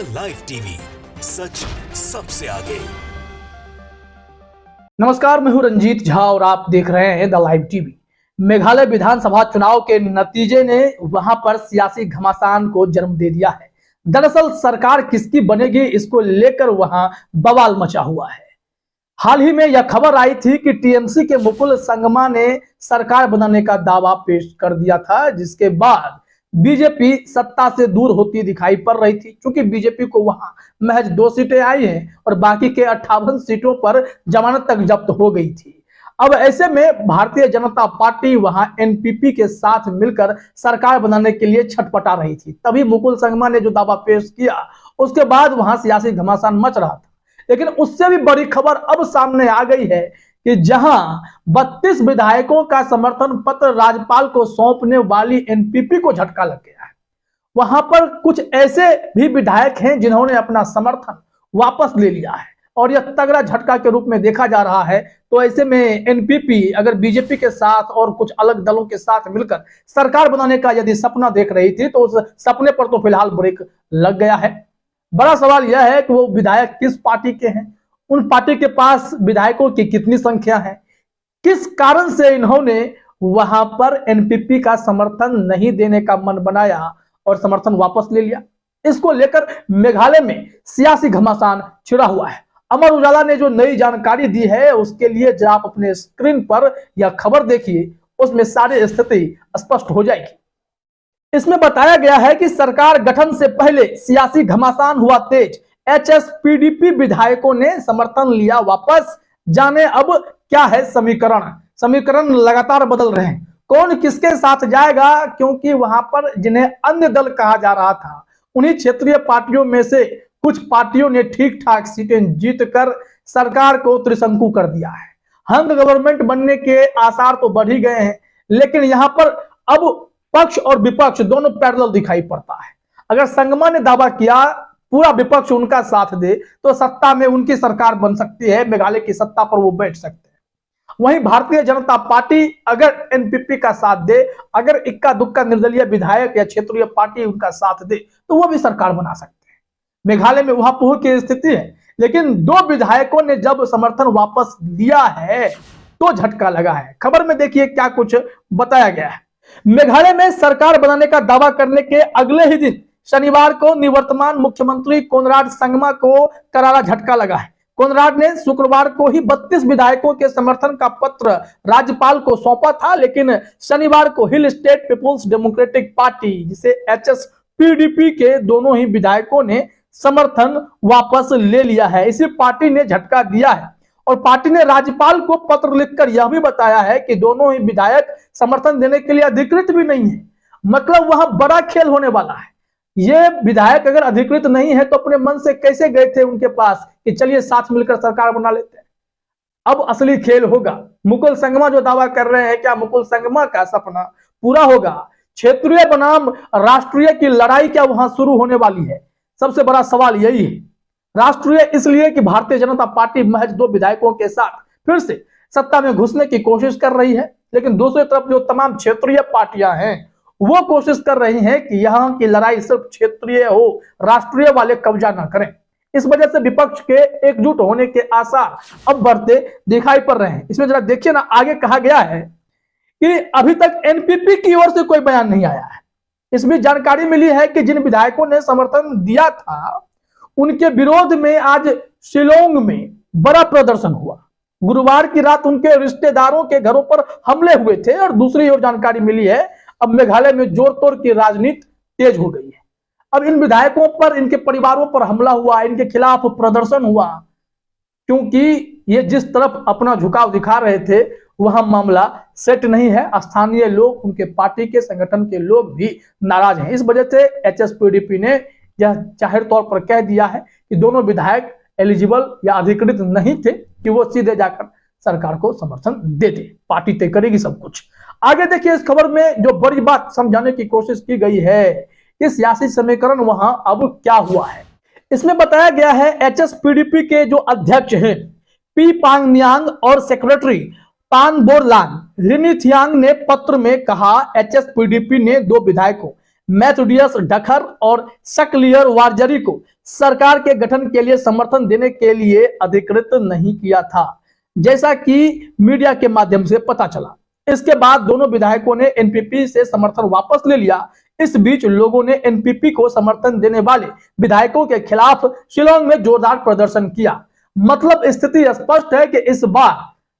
The live TV, सच सबसे आगे। नमस्कार, मैं हूं रंजीत झा और आप देख रहे हैं द लाइव टीवी। मेघालय विधानसभा चुनाव के नतीजे ने वहां पर सियासी घमासान को जन्म दे दिया है। दरअसल सरकार किसकी बनेगी, इसको लेकर वहां बवाल मचा हुआ है। हाल ही में यह खबर आई थी कि टीएमसी के मुकुल संगमा ने सरकार बनाने का दावा पेश कर दिया था, जिसके बाद बीजेपी सत्ता से दूर होती दिखाई पड़ रही थी। क्योंकि बीजेपी को वहां महज 2 सीटें आई हैं और बाकी के 58 सीटों पर जमानत तक जब्त हो गई थी। अब ऐसे में भारतीय जनता पार्टी वहां एनपीपी के साथ मिलकर सरकार बनाने के लिए छटपटा रही थी। तभी मुकुल संगमा ने जो दावा पेश किया, उसके बाद वहां सियासी घमासान मच रहा था। लेकिन उससे भी बड़ी खबर अब सामने आ गई है कि जहां 32 विधायकों का समर्थन पत्र राज्यपाल को सौंपने वाली एनपीपी को झटका लग गया है। वहां पर कुछ ऐसे भी विधायक हैं जिन्होंने अपना समर्थन वापस ले लिया है और यह तगड़ा झटका के रूप में देखा जा रहा है। तो ऐसे में एनपीपी अगर बीजेपी के साथ और कुछ अलग दलों के साथ मिलकर सरकार बनाने का यदि सपना देख रही थी, तो उस सपने पर तो फिलहाल ब्रेक लग गया है। बड़ा सवाल यह है कि वो विधायक किस पार्टी के हैं, उन पार्टी के पास विधायकों की कितनी संख्या है, किस कारण से इन्होंने वहां पर एनपीपी का समर्थन नहीं देने का मन बनाया और समर्थन वापस ले लिया। इसको लेकर मेघालय में सियासी घमासान छिड़ा हुआ है। अमर उजाला ने जो नई जानकारी दी है, उसके लिए जब आप अपने स्क्रीन पर यह खबर देखिए, उसमें सारी स्थिति स्पष्ट हो जाएगी। इसमें बताया गया है कि सरकार गठन से पहले सियासी घमासान हुआ तेज, एचएसपीडीपी विधायकों ने समर्थन लिया वापस। जाने अब क्या है समीकरण लगातार बदल रहे हैं। कौन किसके साथ जाएगा, क्योंकि वहां पर जिन्हें अन्य दल कहा जा रहा था, उन्हीं क्षेत्रीय पार्टियों में से कुछ पार्टियों ने ठीक ठाक सीटें जीतकर सरकार को त्रिशंकु कर दिया है। हंग गवर्नमेंट बनने के आसार तो बढ़ ही गए हैं, लेकिन यहां पर अब पक्ष और विपक्ष दोनों पैरेलल दिखाई पड़ता है। अगर संगमा ने दावा किया पूरा विपक्ष उनका साथ दे तो सत्ता में उनकी सरकार बन सकती है, मेघालय की सत्ता पर वो बैठ सकते हैं। वहीं भारतीय जनता पार्टी अगर एनपीपी का साथ दे, अगर इक्का दुक्का निर्दलीय विधायक या क्षेत्रीय पार्टी उनका साथ दे, तो वो भी सरकार बना सकते हैं। मेघालय में वहां पूह की स्थिति है। लेकिन 2 विधायकों ने जब समर्थन वापस लिया है तो झटका लगा है। खबर में देखिए क्या कुछ बताया गया है। मेघालय में सरकार बनाने का दावा करने के अगले ही दिन शनिवार को निवर्तमान मुख्यमंत्री कोनराड संगमा को करारा झटका लगा है। कोनराड ने शुक्रवार को ही 32 विधायकों के समर्थन का पत्र राज्यपाल को सौंपा था, लेकिन शनिवार को Hill State People's Democratic Party, जिसे एचएसपीडीपी के दोनों ही विधायकों ने समर्थन वापस ले लिया है। इसी पार्टी ने झटका दिया है और पार्टी ने राज्यपाल को पत्र लिखकर यह भी बताया है कि दोनों ही विधायक समर्थन देने के लिए अधिकृत भी नहीं है। मतलब वहां बड़ा खेल होने वाला है। ये विधायक अगर अधिकृत नहीं है तो अपने मन से कैसे गए थे उनके पास कि चलिए साथ मिलकर सरकार बना लेते हैं। अब असली खेल होगा। मुकुल संगमा जो दावा कर रहे हैं, क्या मुकुल संगमा का सपना पूरा होगा? क्षेत्रीय बनाम राष्ट्रीय की लड़ाई क्या वहां शुरू होने वाली है? सबसे बड़ा सवाल यही है। राष्ट्रीय इसलिए कि भारतीय जनता पार्टी महज 2 विधायकों के साथ फिर से सत्ता में घुसने की कोशिश कर रही है, लेकिन दूसरी तरफ जो तमाम क्षेत्रीय पार्टियां हैं वो कोशिश कर रही हैं कि यहां की लड़ाई सिर्फ क्षेत्रीय हो, राष्ट्रीय वाले कब्जा ना करें। इस वजह से विपक्ष के एकजुट होने के आसार अब बढ़ते दिखाई पड़ रहे हैं। इसमें जरा देखिए ना, आगे कहा गया है कि अभी तक एनपीपी की ओर से कोई बयान नहीं आया है। इसमें जानकारी मिली है कि जिन विधायकों ने समर्थन दिया था उनके विरोध में आज शिलोंग में बड़ा प्रदर्शन हुआ। गुरुवार की रात उनके रिश्तेदारों के घरों पर हमले हुए थे और दूसरी ओर जानकारी मिली है अब मेघालय में जोर तोड़ की राजनीति तेज हो गई है। अब इन विधायकों पर, इनके परिवारों पर हमला हुआ, इनके खिलाफ प्रदर्शन हुआ, क्योंकि ये जिस तरफ अपना झुकाव दिखा रहे थे वहां मामला सेट नहीं है। स्थानीय लोग, उनके पार्टी के संगठन के लोग भी नाराज हैं। इस वजह से एचएसपीडीपी ने यह जाहिर तौर पर कह दिया है कि दोनों विधायक एलिजिबल या अधिकृत नहीं थे कि वो सीधे जाकर सरकार को समर्थन दे दे। पार्टी तय करेगी सब कुछ। आगे देखिए, इस खबर में जो बड़ी बात समझाने की कोशिश की गई है कि सियासी समीकरण वहां अब क्या हुआ है। इसमें बताया गया है एचएसपीडीपी के जो अध्यक्ष हैं पी पांगन्यांग और सेक्रेटरी पान बोरलांग रिनीथियांग ने पत्र में कहा, एचएसपीडीपी ने 2 विधायकों मैथोडियस डखर और सकलियर वारजरी को सरकार के गठन के लिए समर्थन देने के लिए अधिकृत नहीं किया था, जैसा कि मीडिया के माध्यम से पता चला। इसके बाद दोनों विधायकों ने एनपीपी से समर्थन वापस ले लिया। इस बीच लोगों ने एनपीपी को समर्थन देने वाले विधायकों के खिलाफ शिलांग में जोरदार प्रदर्शन किया। मतलब स्थिति स्पष्ट है कि इस बार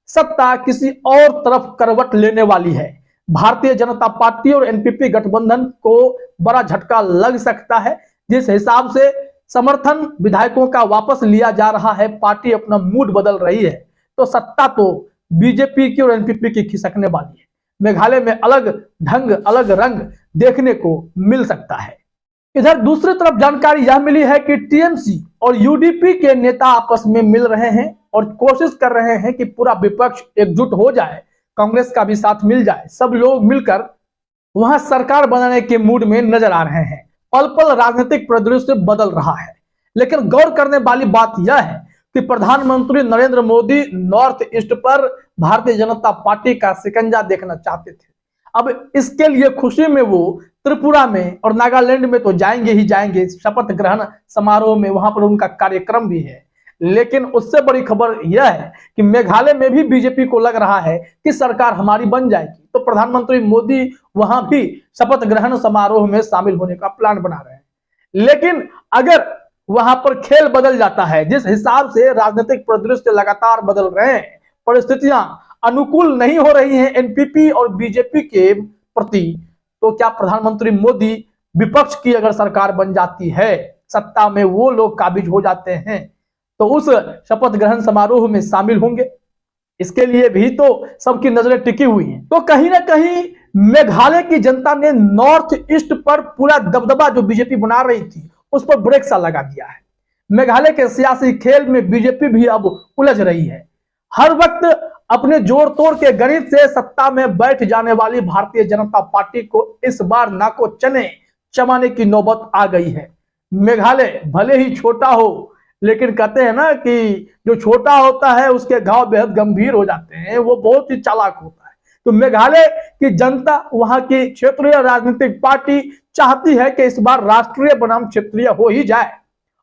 सत्ता किसी और तरफ करवट लेने वाली है। भारतीय जनता पार्टी और एनपीपी गठबंधन को बड़ा झटका लग सकता है। जिस हिसाब से समर्थन विधायकों का वापस लिया जा रहा है, पार्टी अपना मूड बदल रही है, तो सत्ता तो बीजेपी की और एनपीपी की खिसकने वाली है। मेघालय में अलग ढंग अलग रंग देखने को मिल सकता है। इधर दूसरी तरफ जानकारी यह मिली है कि टीएमसी और यूडीपी के नेता आपस में मिल रहे हैं और कोशिश कर रहे हैं कि पूरा विपक्ष एकजुट हो जाए, कांग्रेस का भी साथ मिल जाए, सब लोग मिलकर वहां सरकार बनाने के मूड में नजर आ रहे हैं। पल पल राजनीतिक परिदृश्य बदल रहा है, लेकिन गौर करने वाली बात यह है कि प्रधानमंत्री नरेंद्र मोदी नॉर्थ ईस्ट पर भारतीय जनता पार्टी का शिकंजा देखना चाहते थे। अब इसके लिए खुशी में वो त्रिपुरा में और नागालैंड में तो जाएंगे ही जाएंगे, शपथ ग्रहण समारोह में वहां पर उनका कार्यक्रम भी है। लेकिन उससे बड़ी खबर यह है कि मेघालय में भी बीजेपी को लग रहा है कि सरकार हमारी बन जाएगी, तो प्रधानमंत्री मोदी वहां भी शपथ ग्रहण समारोह में शामिल होने का प्लान बना रहे हैं। लेकिन अगर वहां पर खेल बदल जाता है, जिस हिसाब से राजनीतिक परिदृश्य लगातार बदल रहे हैं, परिस्थितियां अनुकूल नहीं हो रही हैं एनपीपी और बीजेपी के प्रति, तो क्या प्रधानमंत्री मोदी विपक्ष की अगर सरकार बन जाती है, सत्ता में वो लोग काबिज हो जाते हैं, तो उस शपथ ग्रहण समारोह में शामिल होंगे? इसके लिए भी तो सबकी नजरें टिकी हुई हैं। तो कहीं ना कहीं मेघालय की जनता ने नॉर्थ ईस्ट पर पूरा दबदबा जो बीजेपी बना रही थी उस पर ब्रेक सा लगा दिया है। मेघालय के सियासी खेल में बीजेपी भी अब उलझ रही है। हर वक्त अपने जोड़ तोड़ के गणित से सत्ता में बैठ जाने वाली भारतीय जनता पार्टी को इस बार नाको चने चबाने की नौबत आ गई है। मेघालय भले ही छोटा हो, लेकिन कहते हैं ना कि जो छोटा होता है उसके घाव बेहद गंभीर हो जाते हैं, वो बहुत ही चालाक होता है। तो मेघालय की जनता, वहां की क्षेत्रीय राजनीतिक पार्टी चाहती है कि इस बार राष्ट्रीय बनाम क्षेत्रीय हो ही जाए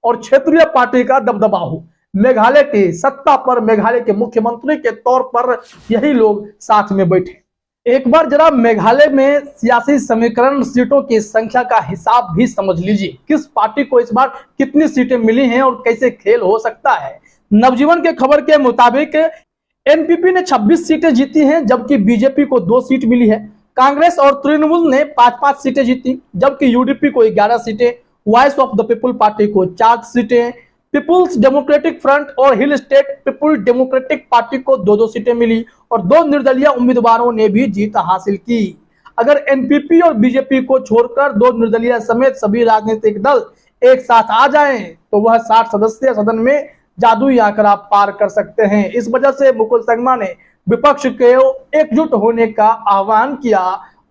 और क्षेत्रीय पार्टी का दबदबा हो। मेघालय की सत्ता पर मेघालय के मुख्यमंत्री के तौर पर यही लोग साथ में बैठे। एक बार जरा मेघालय में सियासी समीकरण सीटों की संख्या का हिसाब भी समझ लीजिए। किस पार्टी को इस बार कितनी सीटें मिली हैं और कैसे खेल हो सकता है। नवजीवन के खबर के मुताबिक एनपीपी ने 26 सीटें जीती हैं, जबकि बीजेपी को 2 सीट मिली है। कांग्रेस और तृणमूल ने 5-5 सीटें जीती, जबकि यूडीपी को 11 सीटें, voice of the people party को 4 सीटें, पीपुल्स डेमोक्रेटिक फ्रंट और hill state people democratic party को 2-2 सीटें मिली और 2 निर्दलीय उम्मीदवारों ने भी जीत हासिल की। अगर एनपीपी और बीजेपी को छोड़कर 2 निर्दलीय समेत सभी राजनीतिक दल एक साथ आ जाएं, तो वह 60 सदस्यीय सदन में जादुई आंकड़ा पार कर सकते हैं। इस वजह से मुकुल संगमा ने विपक्ष के एकजुट होने का आह्वान किया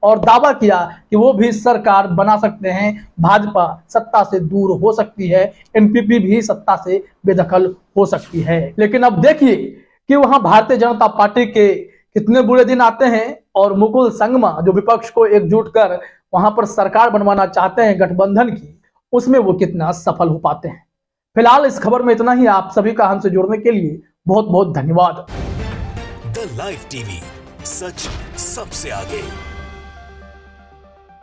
और दावा किया कि वो भी सरकार बना सकते हैं। भाजपा सत्ता से दूर हो सकती है, एनपीपी भी सत्ता से बेदखल हो सकती है। लेकिन अब देखिए कि वहां भारतीय जनता पार्टी के कितने बुरे दिन आते हैं और मुकुल संगमा जो विपक्ष को एकजुट कर वहां पर सरकार बनवाना चाहते हैं गठबंधन की, उसमें वो कितना सफल हो पाते हैं। फिलहाल इस खबर में इतना ही। आप सभी का हमसे जुड़ने के लिए बहुत बहुत धन्यवाद। द लाइव टीवी, सच सबसे आगे।